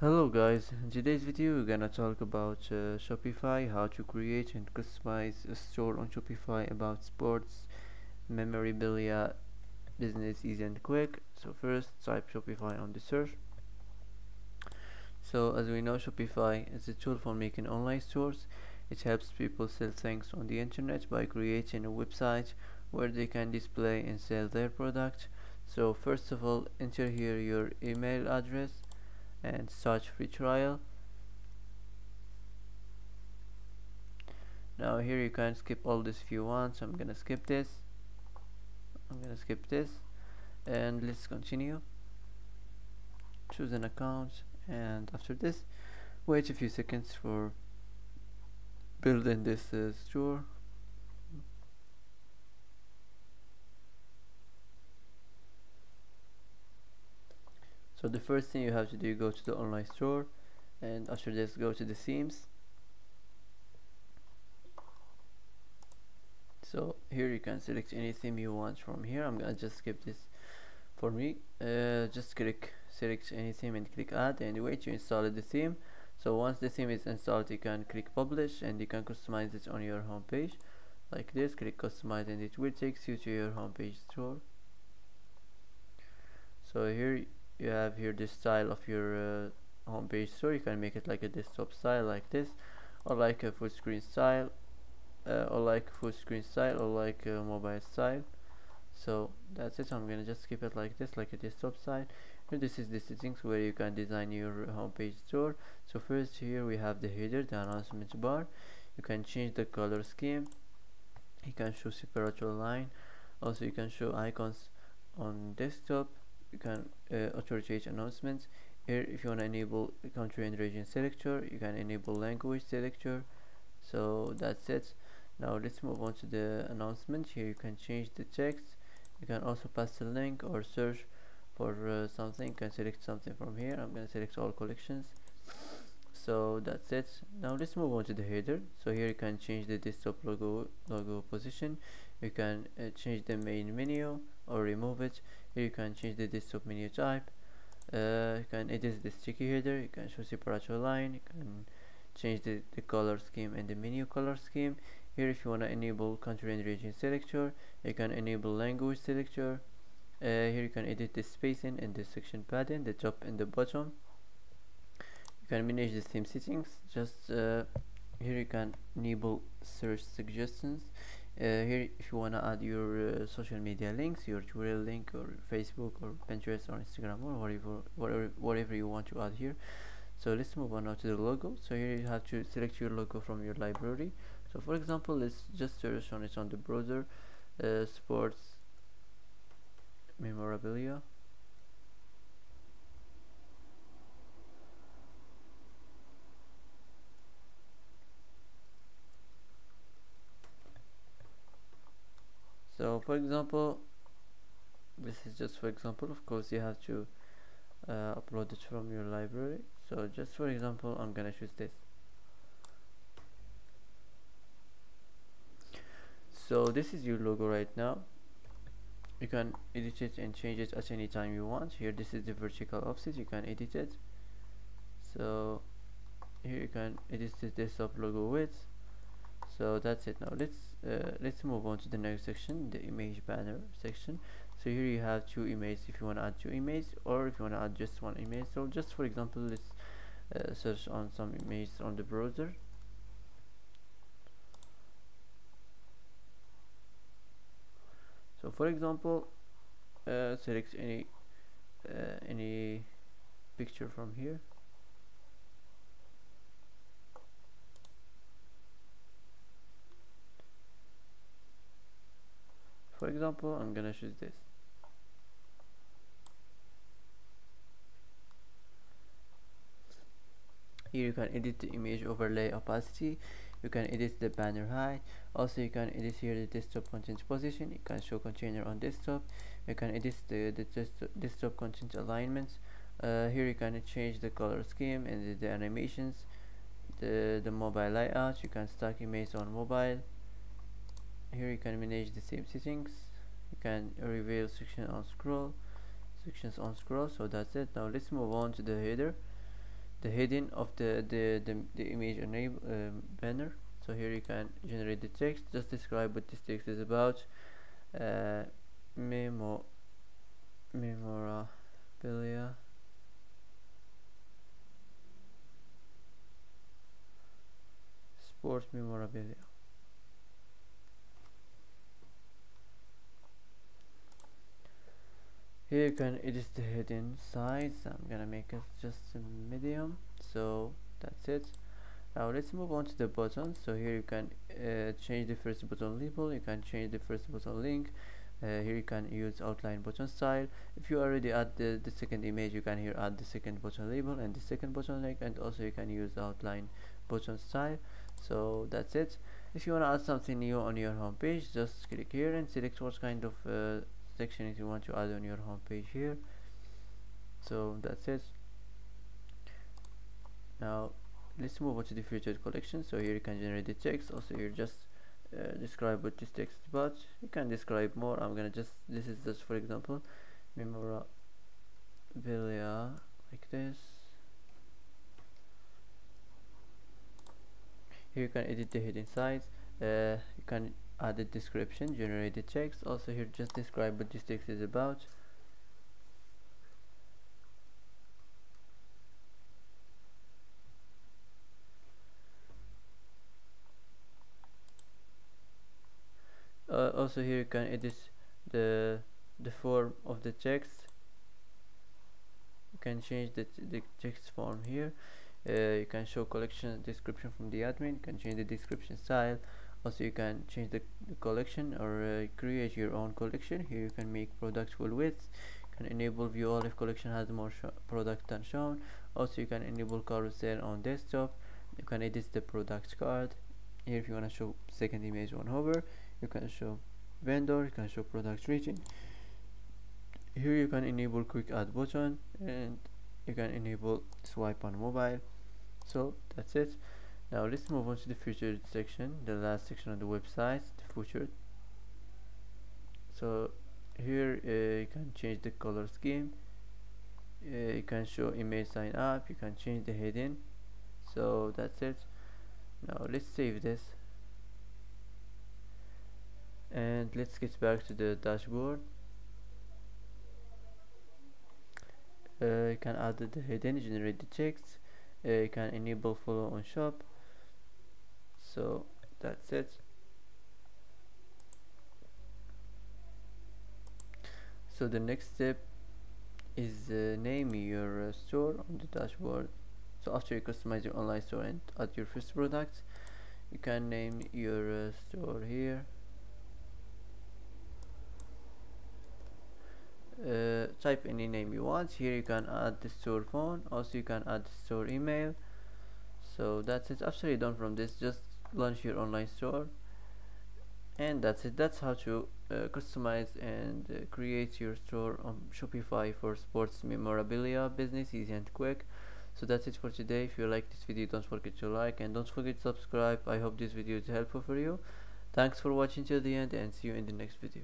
Hello guys, in today's video we're gonna talk about Shopify, how to create and customize a store on Shopify about sports, memorabilia, business easy and quick. So first type Shopify on the search. So as we know, Shopify is a tool for making online stores. It helps people sell things on the internet by creating a website where they can display and sell their product. So first of all, enter here your email address and start free trial. Now here you can skip all this if you want, so I'm gonna skip this. And let's continue. Choose an account, and after this wait a few seconds for building this store. So the first thing you have to do, go to the online store, and after this go to the themes. So here you can select any theme you want from here. I'm gonna just skip this for me. Just select any theme and click add, and wait to install the theme. So once the theme is installed, you can click publish and you can customize it on your home page like this. Click customize and it will take you to your home page store. So here you have here the style of your home page store. You can make it like a desktop style like this, or like a full screen style, or like a mobile style. So that's it. I'm gonna just keep it like this, like a desktop style. Here this is the settings where you can design your homepage store. So first here we have the header, the announcement bar. You can change the color scheme. You can show separate line. Also you can show icons on desktop. You can auto-rotate announcements. Here if you want to enable country and region selector, you can enable language selector. So that's it. Now let's move on to the announcement. Here you can change the text. You can also pass a link or search for something. You can select something from here. I'm going to select all collections. So that's it. Now let's move on to the header. So here you can change the desktop logo position. You can change the main menu or remove it. Here you can change the desktop menu type. You can edit the sticky header. You can show separate line. You can change the color scheme and the menu color scheme. Here if you want to enable country and region selector, you can enable language selector. Here you can edit the spacing and the section padding, the top and the bottom. You can manage the theme settings. Just here you can enable search suggestions. Here if you want to add your social media links, your Twitter link or Facebook or Pinterest or Instagram or whatever you want to add here. So let's move on now to the logo. So here you have to select your logo from your library. So for example, let's just search on it on the browser, sports memorabilia. So for example, this is just for example. Of course you have to upload it from your library. So just for example, I'm gonna choose this. So this is your logo right now. You can edit it and change it at any time you want. Here this is the vertical offset, you can edit it. So here you can edit the desktop logo width. So that's it. Now let's move on to the next section, the image banner section. So here you have two images if you want to add two images, or if you want to add just one image. So just for example, let's search on some images on the browser. So for example, select any picture from here. For example, I'm gonna choose this. Here you can edit the image overlay opacity. You can edit the banner height. Also you can edit here the desktop content position. You can show container on desktop. You can edit the desktop content alignments. Here you can change the color scheme and the animations, the mobile layout. You can stack images on mobile. Here you can manage the same settings. You can reveal sections on scroll. So that's it. Now let's move on to the header. the heading of the image enable banner. So here you can generate the text, just describe what this text is about. uh, Memorabilia sports memorabilia. Here you can edit the heading size. I'm gonna make it just a medium, so that's it. Now let's move on to the buttons. So here you can change the first button label, you can change the first button link. Here you can use outline button style. If you already add the second image, you can here add the second button label and the second button link, and also you can use outline button style. So that's it. If you want to add something new on your home page, just click here and select what kind of section you want to add on your home page here. So that's it. Now let's move on to the featured collection. So here you can generate the text. Also here just describe what this text is about. You can describe more. I'm gonna just, this is just for example, memorabilia, like this. Here you can edit the heading size. You can add a description, generate the text. Also here just describe what this text is about. Also here you can edit the form of the text. You can change the text form here. You can show collection description from the admin. You can change the description style. Also you can change the collection or create your own collection. Here you can make product full width. You can enable view all if collection has more product than shown. Also you can enable carousel on desktop. You can edit the product card. Here if you want to show second image on hover, you can show vendor, you can show product region. Here you can enable quick add button, and you can enable swipe on mobile. So that's it. Now let's move on to the featured section, the last section on the website, the featured. So here you can change the color scheme. You can show image sign up. You can change the heading. So that's it. Now let's save this and let's get back to the dashboard. You can add the heading, generate the text. You can enable follow on shop. So that's it. So the next step is name your store on the dashboard. So after you customize your online store and add your first product, you can name your store here. Type any name you want. Here you can add the store phone. Also you can add the store email. So that's it. After you're done from this, just launch your online store, and that's it. That's how to customize and create your store on Shopify for sports memorabilia business, easy and quick. So that's it for today. If you like this video, don't forget to like and don't forget to subscribe. I hope this video is helpful for you. Thanks for watching till the end, and see you in the next video.